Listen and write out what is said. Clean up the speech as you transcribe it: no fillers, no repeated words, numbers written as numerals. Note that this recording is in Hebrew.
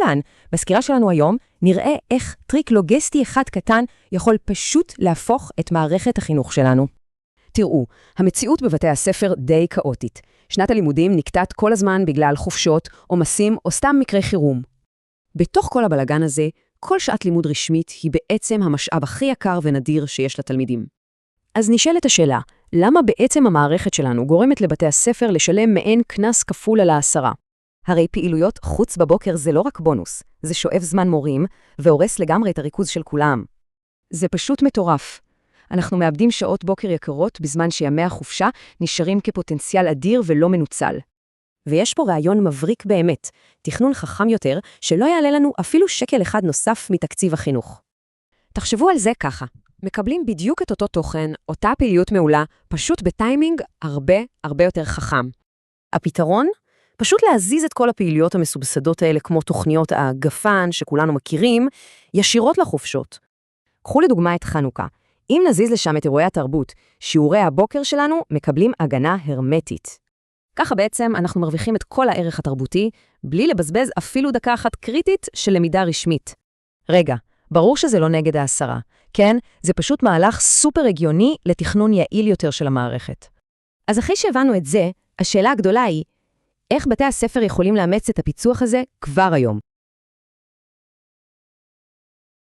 אהלן, בסקירה שלנו היום נראה איך טריק לוגיסטי אחד קטן יכול פשוט להפוך את מערכת החינוך שלנו. תראו, המציאות בבתי הספר די כאוטית. שנת הלימודים נקטעת כל הזמן בגלל חופשות, עומסים או סתם מקרי חירום. בתוך כל הבלגן הזה, כל שעת לימוד רשמית היא בעצם המשאב הכי יקר ונדיר שיש לתלמידים. אז נשאלת השאלה, למה בעצם המערכת שלנו גורמת לבתי הספר לשלם מעין קנס כפול על העשרה? הרי פעילויות חוץ בבוקר זה לא רק בונוס, זה שואב זמן מורים והורס לגמרי את הריכוז של כולם. זה פשוט מטורף. אנחנו מאבדים שעות בוקר יקרות בזמן שימי החופשה נשארים כפוטנציאל אדיר ולא מנוצל. ויש פה רעיון מבריק באמת, תכנון חכם יותר שלא יעלה לנו אפילו שקל אחד נוסף מתקציב החינוך. תחשבו על זה ככה, מקבלים בדיוק את אותו תוכן, אותה פעיליות מעולה, פשוט בטיימינג הרבה יותר חכם. הפתרון? פשוט להזיז את כל הפעילויות המסובסדות האלה כמו תוכניות הגפן שכולנו מכירים, ישירות לחופשות. קחו לדוגמה את חנוכה. אם נזיז לשם את אירועי התרבות, שיעורי הבוקר שלנו מקבלים הגנה הרמטית. ככה בעצם אנחנו מרוויחים את כל הערך התרבותי, בלי לבזבז אפילו דקה אחת קריטית של למידה רשמית. רגע, ברור שזה לא נגד העשרה. כן, זה פשוט מהלך סופר הגיוני לתכנון יעיל יותר של המערכת. אז אחרי שהבנו את זה, השאלה הגדולה היא, איך בתי הספר יכולים לאמץ את הפיצוח הזה כבר היום?